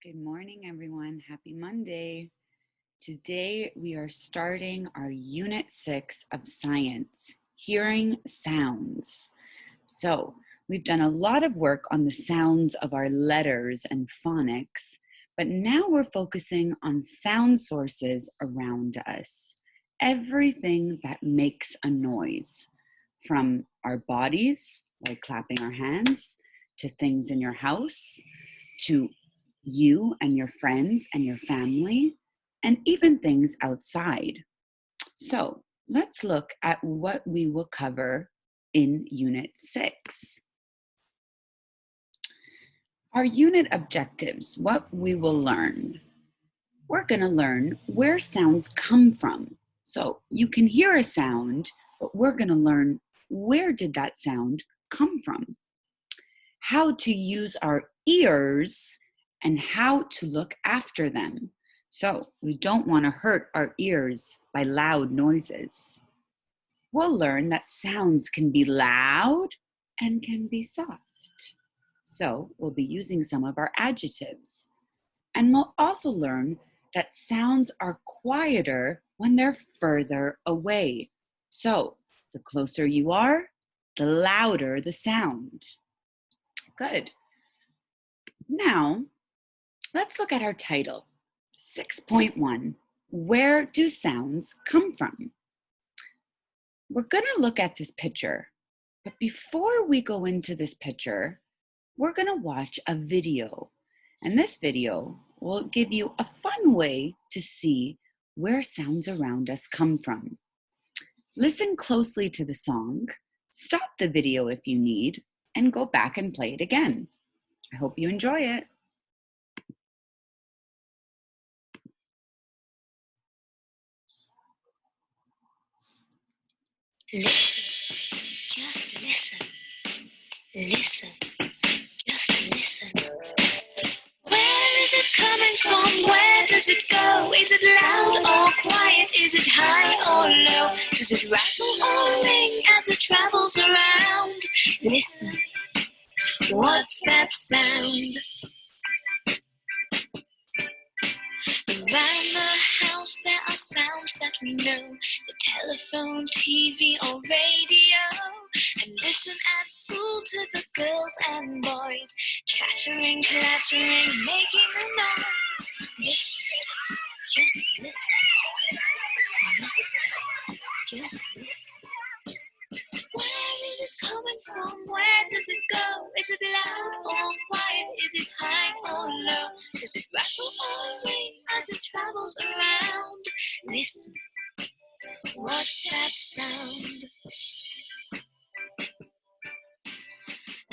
Good morning, everyone. Happy Monday. Today, we are starting our Unit 6 of Science, Hearing Sounds. So, we've done a lot of work on the sounds of our letters and phonics, but now we're focusing on sound sources around us. Everything that makes a noise, from our bodies, like clapping our hands, to things in your house, to you and your friends and your family, and even things outside. So let's look at what we will cover in Unit 6. Our unit objectives, what we will learn. We're going to learn where sounds come from. So you can hear a sound, but we're going to learn where did that sound come from. How to use our ears and how to look after them. So we don't want to hurt our ears by loud noises. We'll learn that sounds can be loud and can be soft. So we'll be using some of our adjectives. And we'll also learn that sounds are quieter when they're further away. So the closer you are, the louder the sound. Good. Now, let's look at our title, 6.1, Where Do Sounds Come From? We're going to look at this picture, but before we go into this picture, we're going to watch a video. And this video will give you a fun way to see where sounds around us come from. Listen closely to the song, stop the video if you need, and go back and play it again. I hope you enjoy it. Listen, just listen. Listen, just listen. Where is it coming from? Where does it go? Is it loud or quiet? Is it high or low? Does it rattle or ring as it travels around? Listen, what's that sound? Around the house there are sounds that we know, the telephone, TV or radio. And listen at school to the girls and boys, chattering, clattering, making a noise. Listen, just listen. Listen, just listen. Where is it coming from? Where does it go? Is it loud or quiet? Is it high or low? Does it rattle or ring as it travels around? Listen, what's that sound?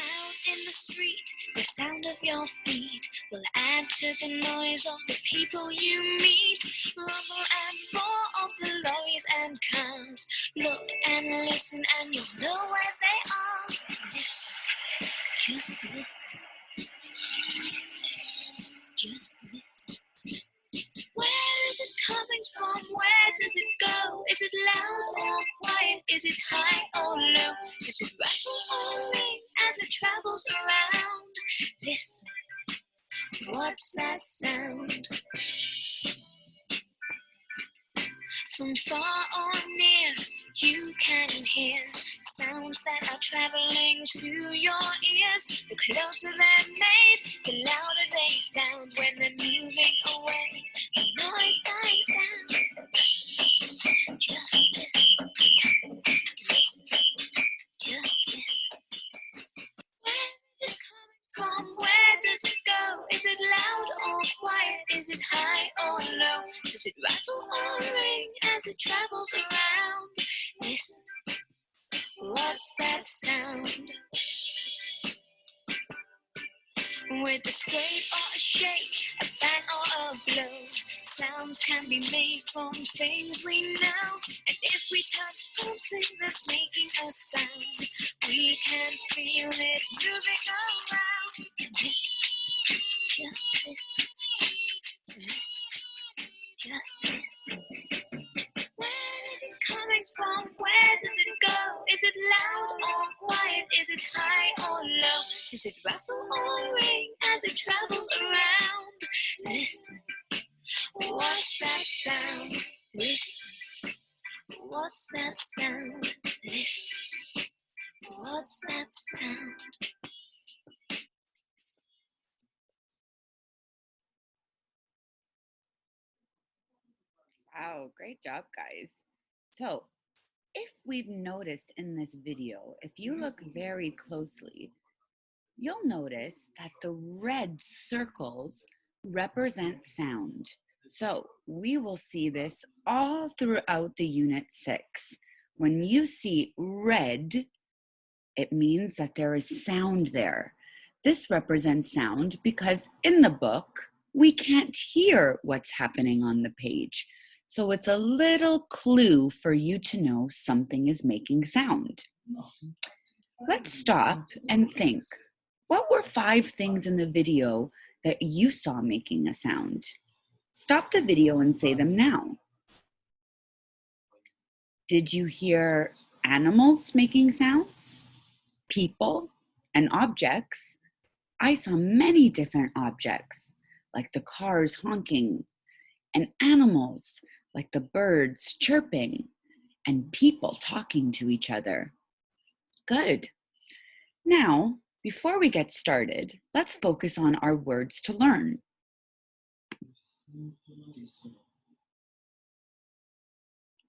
Out in the street, the sound of your feet will add to the noise of the people you meet. Rumble and roar of the lorries and cars. Look and listen and you'll know where they are. Listen, just listen. Listen, just listen. Where is it coming from? Where does it go? Is it loud or quiet? Is it high or low? Does it rattle or ring as it travels around? Listen, what's that sound? From far or near, you can hear sounds that are traveling to your ears. The closer they're made, the louder they sound. When they're moving away, the noise dies down. Just listen. Listen. Just listen. Where is it coming from? Where does it go? Is it loud or quiet? Is it high or low? Does it rattle or ring as it travels around? Listen, what's that sound? With a scrape or a shake, a bang or a blow, sounds can be made from things we know. And if we touch something that's making a sound, we can feel it moving around. Listen, just listen. Listen, just listen. Where is it coming from? Where does it go? Is it loud or quiet? Is it high or low? Does it rattle or ring as it travels around? listen. What's that sound? Listen. What's that sound? Listen. What's that sound? Wow, great job, guys. So, if we've noticed in this video, if you look very closely, you'll notice that the red circles represent sound. So we will see this all throughout the Unit 6. When you see red, it means that there is sound there. This represents sound because in the book, we can't hear what's happening on the page. So it's a little clue for you to know something is making sound. Let's stop and think. What were 5 things in the video that you saw making a sound? Stop the video and say them now. Did you hear animals making sounds? People and objects? I saw many different objects, like the cars honking, and animals, like the birds chirping, and people talking to each other. Good. Now, before we get started, let's focus on our words to learn.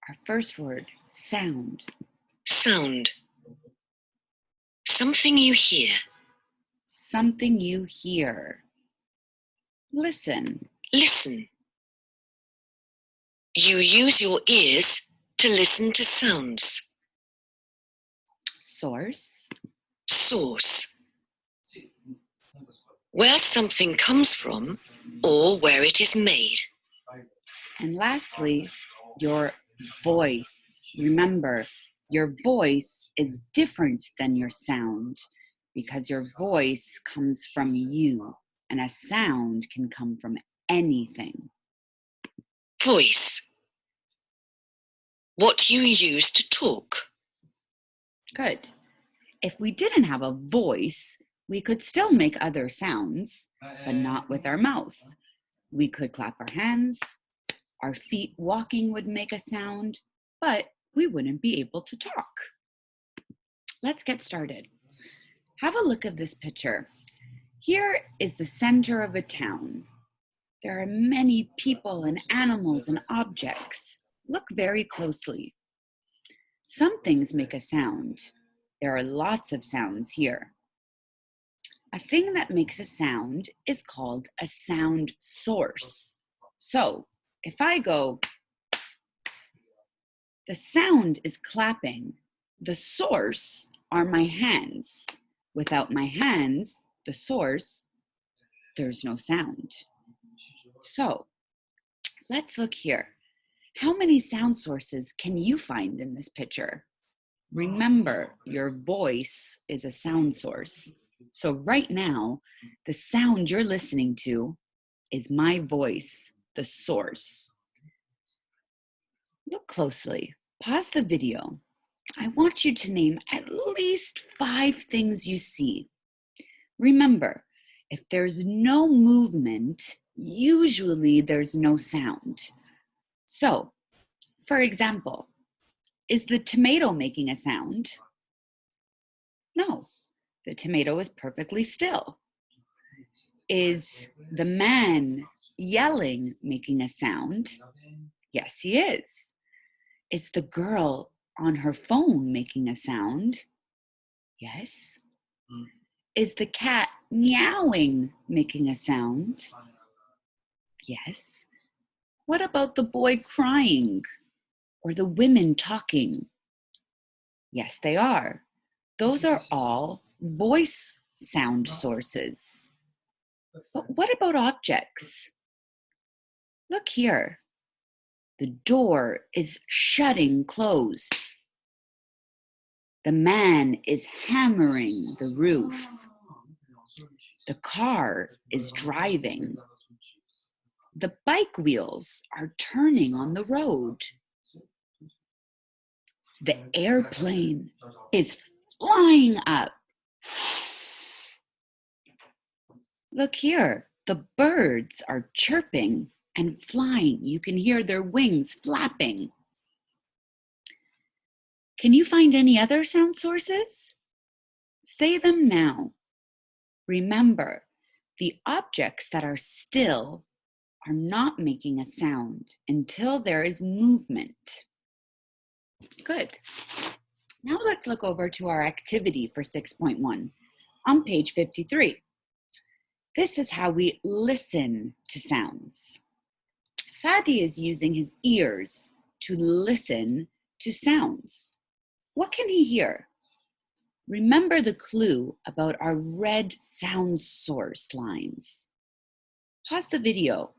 Our first word, sound. Sound. Something you hear. Something you hear. Listen. Listen. You use your ears to listen to sounds. Source. Source. Where something comes from or where it is made. And lastly, your voice. Remember, your voice is different than your sound because your voice comes from you and a sound can come from anything. Voice. What you use to talk. Good. If we didn't have a voice, we could still make other sounds, but not with our mouth. We could clap our hands, our feet walking would make a sound, but we wouldn't be able to talk. Let's get started. Have a look at this picture. Here is the center of a town. There are many people and animals and objects. Look very closely. Some things make a sound. There are lots of sounds here. A thing that makes a sound is called a sound source. So, if I go, the sound is clapping. The source are my hands. Without my hands, the source, there's no sound. So, let's look here. How many sound sources can you find in this picture? Remember, your voice is a sound source. So right now, the sound you're listening to is my voice, the source. Look closely. Pause the video. I want you to name at least 5 things you see. Remember, if there's no movement, usually there's no sound. So, for example, is the tomato making a sound? No, the tomato is perfectly still. Is the man yelling making a sound? Yes, he is. Is the girl on her phone making a sound? Yes. Is the cat meowing making a sound? Yes. What about the boy crying or the women talking? Yes, they are. Those are all voice sound sources. But what about objects? Look here. The door is shutting closed. The man is hammering the roof. The car is driving. The bike wheels are turning on the road. The airplane is flying up. Look here, The birds are chirping and flying. You can hear their wings flapping. Can you find any other sound sources? Say them now. Remember, the objects that are still are not making a sound until there is movement. Good. Now let's look over to our activity for 6.1 on page 53. This is how we listen to sounds. Fadi is using his ears to listen to sounds. What can he hear? Remember the clue about our red sound source lines. Pause the video.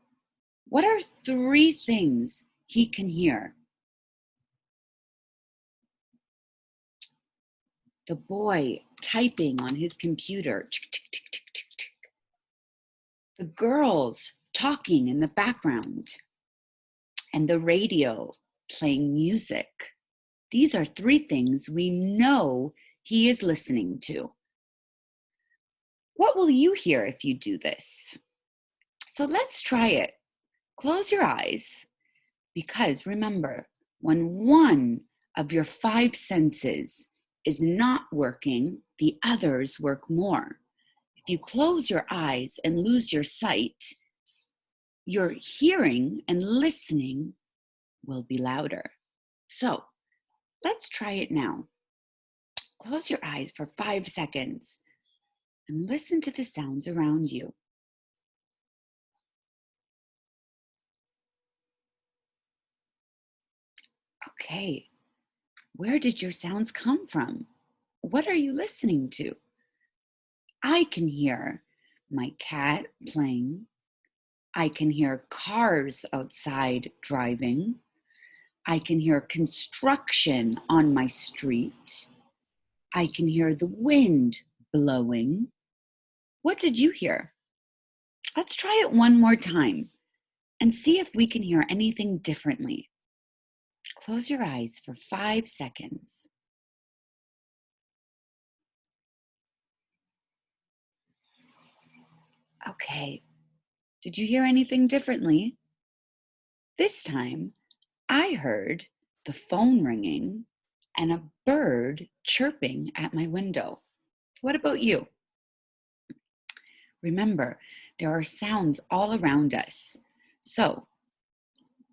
What are 3 things he can hear? The boy typing on his computer. The girls talking in the background. And the radio playing music. These are 3 things we know he is listening to. What will you hear if you do this? So let's try it. Close your eyes, because remember, when one of your 5 senses is not working, the others work more. If you close your eyes and lose your sight, your hearing and listening will be louder. So let's try it now. Close your eyes for 5 seconds and listen to the sounds around you. Okay, where did your sounds come from? What are you listening to? I can hear my cat playing. I can hear cars outside driving. I can hear construction on my street. I can hear the wind blowing. What did you hear? Let's try it one more time and see if we can hear anything differently. Close your eyes for 5 seconds. Okay, did you hear anything differently? This time, I heard the phone ringing and a bird chirping at my window. What about you? Remember, there are sounds all around us. So,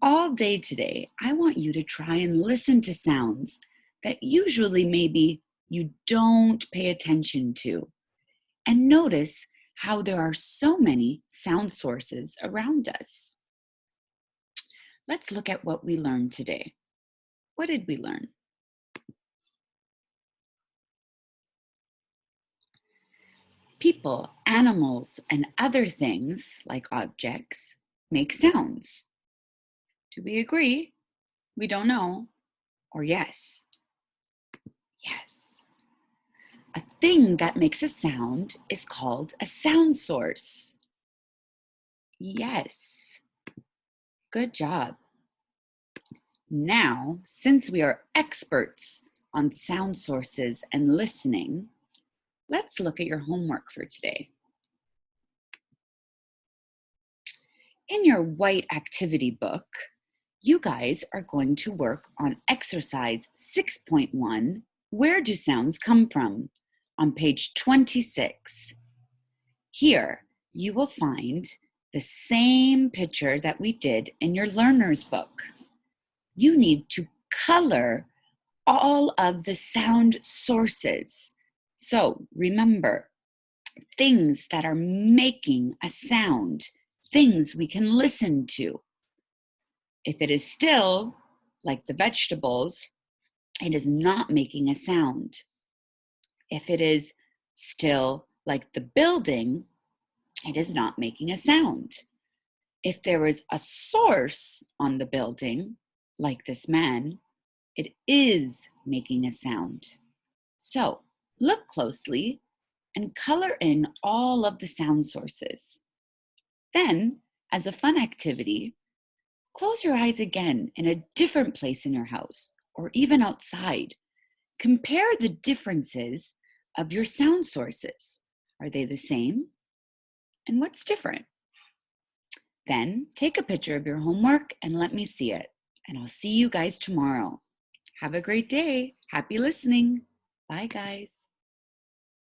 all day today, I want you to try and listen to sounds that usually maybe you don't pay attention to. And notice how there are so many sound sources around us. Let's look at what we learned today. What did we learn? People, animals, and other things, like objects, make sounds. Do we agree? We don't know? Or yes? Yes. A thing that makes a sound is called a sound source. Yes. Good job. Now, since we are experts on sound sources and listening, let's look at your homework for today. In your white activity book, you guys are going to work on exercise 6.1, Where Do Sounds Come From? On page 26. Here, you will find the same picture that we did in your learner's book. You need to color all of the sound sources. So remember, things that are making a sound, things we can listen to. If it is still, like the vegetables, it is not making a sound. If it is still, like the building, it is not making a sound. If there is a source on the building, like this man, it is making a sound. So look closely and color in all of the sound sources. Then, as a fun activity, close your eyes again in a different place in your house or even outside. Compare the differences of your sound sources. Are they the same? And what's different? Then take a picture of your homework and let me see it. And I'll see you guys tomorrow. Have a great day. Happy listening. Bye, guys.